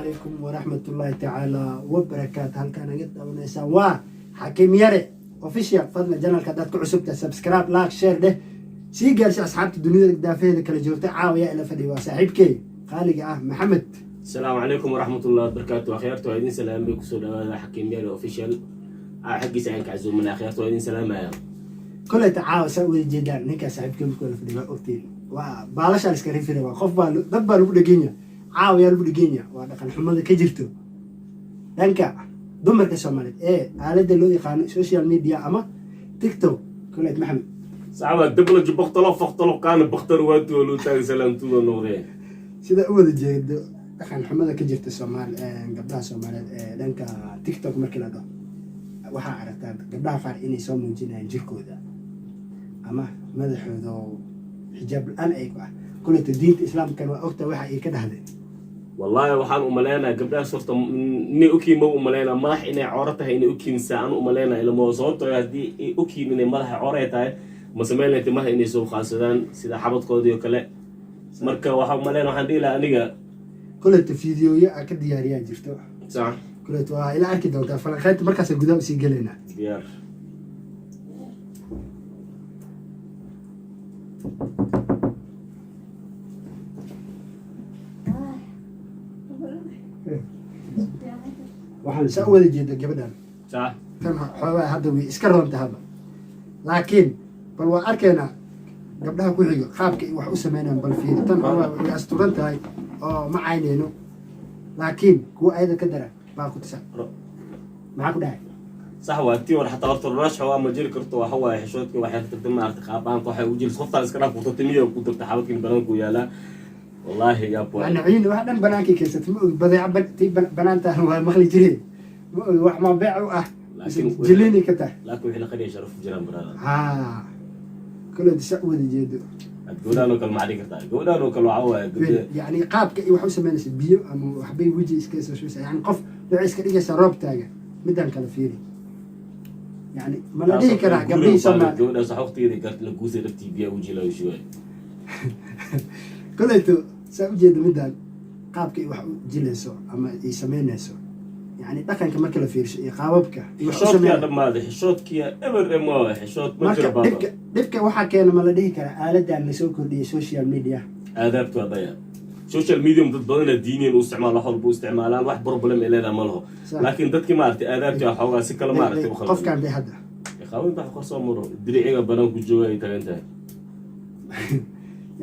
عليكم ورحمة الله تعالى وبركاته. هل كان قد ونسان وحكيم يري اوفيشال فضل جنال كدات كعسبته سبسكرايب لايك شير ده سي جالس اصحاب الدنيا دافيه كلا جوجتا عاويه الى فدي وصاحبكي خالق محمد. السلام عليكم ورحمة الله وبركاته. أخيرتو هيدين سلام بكم سودا حكيم يري اوفيشال حقي سعينك عزوم من أخيرتو هيدين سلام يا كل تعاو سوي جدا نيكا صاحبكم كل فدي اوتيل وبالاش اسكرين في خوف بال دب لو دغينيا عاويه لو دغينيا ودقن حمده كجرتو دنكا دمرك Soomaaliyeed aalada loo yaqaan social media ama TikTok كل محمد صعبة دبل جبختلو فختلو كان بختر واتو لو تاغ سلامتو نوري sida u wada jeedo dhaqan xumada ka jirta Soomaaliya gabdhaha Soomaaliyeed dhanka TikTok markii la dhaho waxa aragtaa gabdhaha qaar inay soo muujinayaan jirkooda ama madaxooda xijaab aan ay kullu diinta islaamka waa ogta waxa ay ka dhahdeen والله waxaan u maleynaa gabdhaha sorta inay u kiimo u maleynaa madax inay coorata inay u kiimsaan u maleynaa ilmo sababtoo hadii ay u kiiminay madaxa coorata tahay ma sameeyay timaha inay soo khaasadaan sida xabadkoodii oo kale marka waxa u maleynaa waxaan dhila aniga kullu fiidiyoya ka diyaariyaan jirto sax kullu waa ila arki doontaa falanqaynta markaas gudaha si galeena diyaar waxaan soo wada jeedaa gabadhan sax tan xoogaa hadda way iska roonta haba laakiin bal waa arkeena gabdhaha ku xigo qaabka wax u sameeyaan bal fiiritan xoogaa way asturan tahay oo ma cayneyno laakiin kuwa ayada ka dara baa ku tisa maxaa ku dhahay صح وقتي ولا حتى وقت الرش هو ما جيل كرتو هو حشوتك waxay tagtay ma artaqaabaan waxay u jilsay qofta iska dhaaf qotamiyo ku dirta xabadkin badanku yaala wallahi ya buu ana ciin wax dhan banaanki kaysat ma og badeecad tii banaanta waa maqli jiray ma og wax ma beecu ah laakiin jilini ka tahay laakiin wixii la qariyo sharaf jiraan barada kullu disa wada jeedo adgoodano kal maadi kartaa goodano kal waxa yani qaabka wax u sameeyay biyo ama waxbay waji iska soo soo yani qof wuxuu iska dhigaysa roob taaga midan kala fiiri يعني ما لديه كره قبلي سمع جوده صحوختي دي قالت له جوزي رتي بيا وجي له شوي كليتو سوجيد مدان قابك wax jilayso ama ay sameynayso يعني dhaqanka marka la fiirsho qaababka xishoodka dhamaad xishoodkiya ever emo xishood ma jiro baba dibka waxa keena ma la dhihi kara aaladan la soo kordhiyay social media aadaabtu adaya social media dad badan diineen u isticmaalo hol buu isticmaalaan wax problem ilaa ma laho laakiin dadkii ma artay aadaabta xoogaa si kala ma artay qof kan bay hadda qaawin wax qarso maro diriciga badan ku joogay tagantahay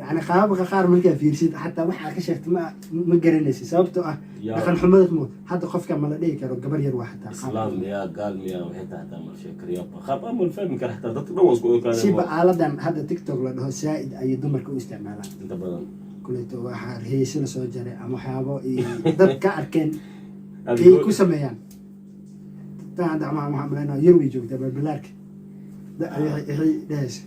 يعني qaabka qaar marka fiirsid hatta waxa ka sheegtay ma garanaysid sababtoo ah dhaqan xumada mo hadda qofka ma la dhihi karo gabar yar wax hatta islaam ya gaal miya waxa taata mar sheekariyo khab amul fahmi kara hatta dadka dhan wasku ogaadeen si ba aaladan hadda TikTok la dhaho saaid ay dumarka u isticmaalaan inta badan كليته واحد هي سنة سوجري أما حابو ضد كأركن كي كوسميان تعال مع محمد أنا يروي جوك تبع بلارك ده هي دهس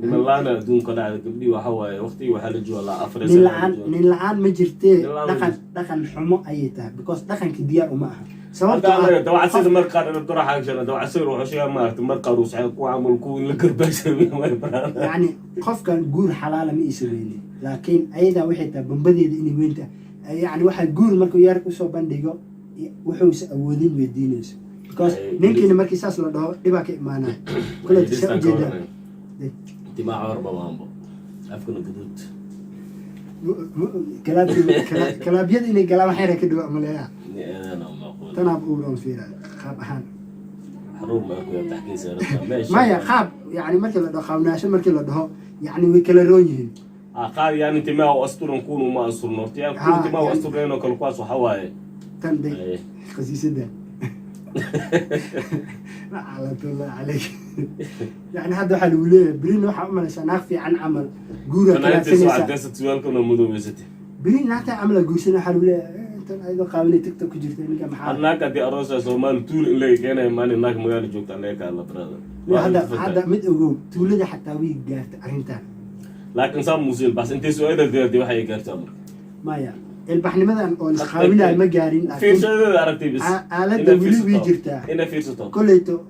من الله أنا دون قناعة قبلي وحوا وقتي وحلج ولا أفرس نلعن مجرتي دخن حمو أيتها because دخن كديار وماها سواء دوا عسير مرقار أنا بتروح حاجة أنا دوا عسير وحشيا ما مرقار وسعيك وعمل كون لقرباش يعني خوف كان جور حلال ما يسويني لكن أيضا وحدة بنبدي إني وينت يعني واحد جور مركو يارك وسو بندقو وحوس أودين ويدينيس because نمكن مركي ساس لده دباك معنا كل تسوي جدا انت ما عارف بابامبو أفكر الجدود كلاب يد إني كلام حيرة كده عملها أنا ما أقول تناب أورون فيها خاب أحان حروب ما أقول تحكي سير ما يا خاب يعني مركي لده خاوناش مركي لده يعني ويكلرونيين قال يعني انت ما أسطور نكون وما أسطور نورتي يعني انت ما أسطور لأنه كل قاس وحواي تندي خزيس ده على طول عليك يعني هذا حلو ليه برين وح عمل عشان أخفي عن عمل جورا كلا سنة دست سؤالكم المدو بيزتي برين نحتاج عمل جوسنا حلو ليه أنت أيضا قابلني تيك توك جرتني كم حال أنا كدي أروسا سومان طول اللي كان ماني ناك مجال جوك عليك على برادر هذا متأجو تولد حتى ويك جرت أنت لكن صار موسيل بس أنت سؤالك دي وحي جرت أمر ما يا البحر مثلا أو خاوينا المجارين في شيء عرفتي بس على دولي ويجرتها هنا في سطح كليته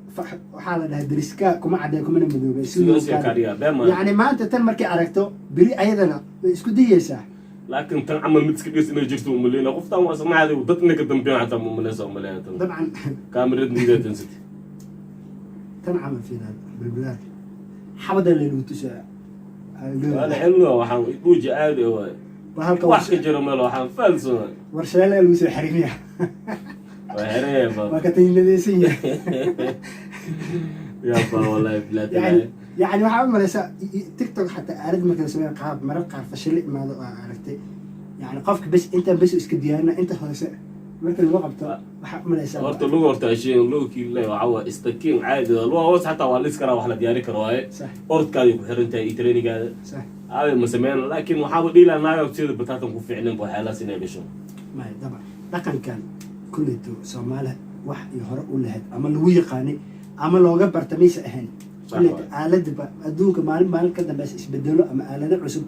حالة ده دريسكا كم عدا كم من مدوبة سياسي كاريا يعني ما أنت تنمر كعركته بري أيضا اسكو دي يسح laakiin tan camal mid iska dhis inay jirto umaleyna qoftaan waa samaaxday dad inaga dambeeyo xataa umaleysa umaleyna tan طبعا kaamirad nidaatan siti تنعم في بالبلاد حمد اللي لو تسع ana xilno waxaan buuji aadi oo وهلك wax ka jiro meel waxaan falsana ورشاله لو سي حريميه waa xereeba ما كتين لديسيه يا با والله بلاد يعني waxaa malaysa TikTok حتى aalad markay sameeyaan qaab marar qaar fashil imaado aragtay يعني qofka bas inta bas iska diyaarina inta hoose marka lagu qabto waxa malaysa horta lagu horta shay lagu kiilay waxa istakiin caadi ah loo hoos xataa waa la iskara wax la diyaari karo waaye ordkaadi ku xirantahay trainingaada صح aabe ma sameeyaan laakiin waxa uu dhiilanaayo sida batatan ku fiicneen boo xeelas inay gasho ما طبعا dhaqan kan kulleeto Soomaaliya wax iyo hore u lahayd ama lagu yaqaanay ama looga bartamaysa ahayn kulleeto aaladba adduunka maalin ka dambeys isbedelo ama aalado cusub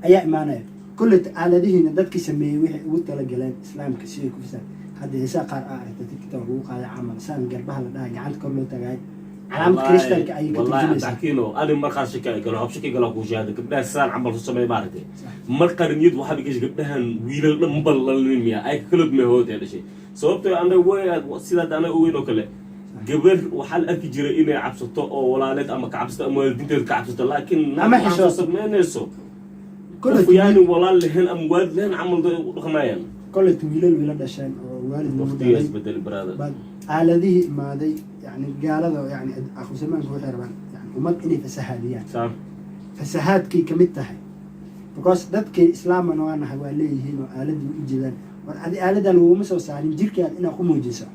ayaa imaanaya kulleeto aaladihiina dadkii sameeyay wixii ugu tala galeen islaamka si ay ku fisan hadda heesaa qaar aragtay TikTok lagu qaaday camal saan garbaha la dhahay gacanta kor loo tagay calaamad kristaanka ay ka والله turjumaysaa takiino ani markaa shakay galo habshaki galo ku shaada gabdhaha saan camal soo sameey baartay marqarniyad waxa bigish gabdhahan wiilal dhanbal la limiya ay kala meehood ee dhashay sababtoo anaga way sida dana u weyn oo kale gabar waxa la arki jiray inay cabsato oo walaaleed ama ka cabsato ama dinteed ka cabsato laakiin ama xishood sameynayso kulleeto yani walaal lehen am waad lehen camal dhaqmayaan kulleeto wiilal dhashaan oo waalid lagu waqtigaas dhalay bedel brother aaladihii imaaday يعني قالوا يعني اخو زمان هو حربان يعني ومد اني فسهاديان صح فسهادكي كمتها because dadkii islaamana waana hawaaleeyihiin oo aalad u jeedaan war adi aaladan uu ma soo saarin jirkeed inaa ku muujiso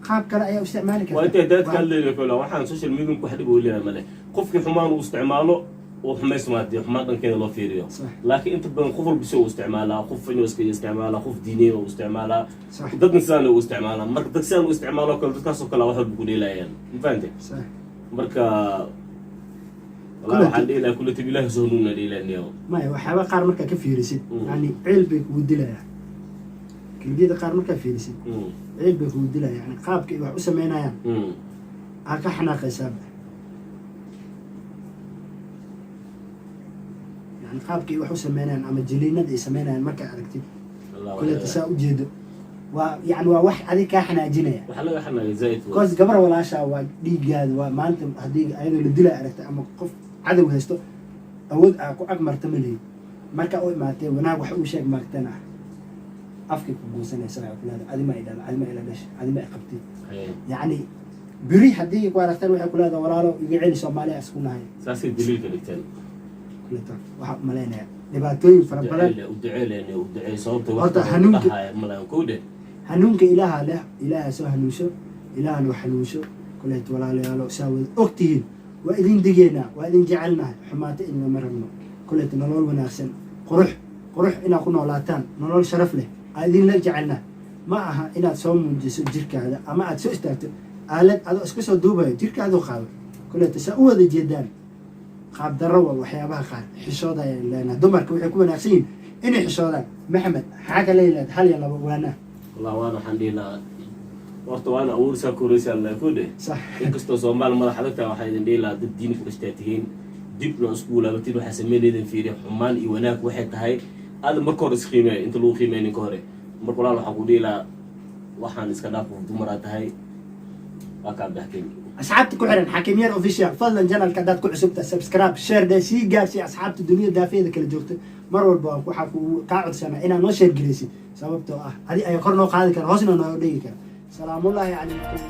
qaab kale ayaa isticmaali kartaa waa inta dadka leeyahay kala waxaan social media ku xadib u leeyahay male qofkii xumaan uu isticmaalo oo xumays maadii xumaan dhankeeda loo fiiriyo laakiin inta badan qof walba soo isticmaalaa qof inuu iska isticmaalaa qof diineen uu isticmaalaa dad insaan uu isticmaalaa marka dad insaan uu isticmaalo kala dadkaas oo kala wax walba ku dheelayaan ma fahamtay marka waxa dheelay kullu tibilah zoonuna dheelanayo ma waxaba qaar marka ka fiirisid yani ceel bay ku dilayaan kilbiyada qaar marka fiirisid ceel bay ku dilayaan yani qaabkii wax u sameynayaan ka xanaaqaysaa يعني qaabkii wax u sameynayaan ama jiliinada ay sameynayaan marka aragtid kulleeto saa u jeedo waa yani waa wax adiga ka xanaajinaya waxa laga xanaajay zaid koos gabar walaasha waa dhiigaada waa maanta hadii ayadoo la dilay aragtay ama qof cadow haysto awood aa ku ag marta ma leeyi marka u imaatee wanaag wax uu sheeg maagtana afkii ku guusanaysa waa kulaada adima ay dhala adima ila dhashay adima ay qabtay yani biri hadii ku aragtaan waxay kulaada walaalo iga celi Soomaaliya isku nahay saasay daliilka dhigteen waxa maleynaya dhibaatooyin fara badan u duceeleen sababta horta hanuunka malaan koode hanuunka ilaaha leh ilaaha soo hanuunsho ilaahana hanuunsho kulleeto walaalayaalo saawad ogtihiin waa idin digeena waa idin jecelnahay xumaata inna marabno kulleeto nolol wanaagsan qurux inaad ku noolaataan nolol sharaf leh aad idin la jecelnahay ma aha inaad soo muujiso jirkaada ama aad soo istaagto aalad adoo iska soo duubayo jirkaadu qaado kulleeto saa u wada jeedaan qaab darro waa waxyaabaha qaar xishooda ay leeyahay dumarka waxay ku wanaagsan yihiin inay xishoodaan maxamed xaga leeyahay hal iyo laba waana والله وانا حندينا horta waana awoorsa koraysa la koode صح inkastoo Soomaal madax adagta waxa idin dheelaa dad diin ku dhashtaatiin dib loo iskuul labatiin waxa sameeyeen fiiri xumaan iyo wanaag waxay tahay aad marka hore isqiimay inta loo qiimeeyay ka hore marka walaal waxa ku dheelaa waxaan iska dhaafo dumar tahay waxa dhaxtay asxaabta ku xiran xakimiyar official fadlan channelka dad ku cusubta subscribe share da si gaarsi asxaabta dunida daafeeda kala joogta mar walba waxa ku ka codsanaa inaan noo share gareysid sababtoo ah adi ay kor noo qaadi kara hoosna noo dhigi kara salaamullaahi calaykum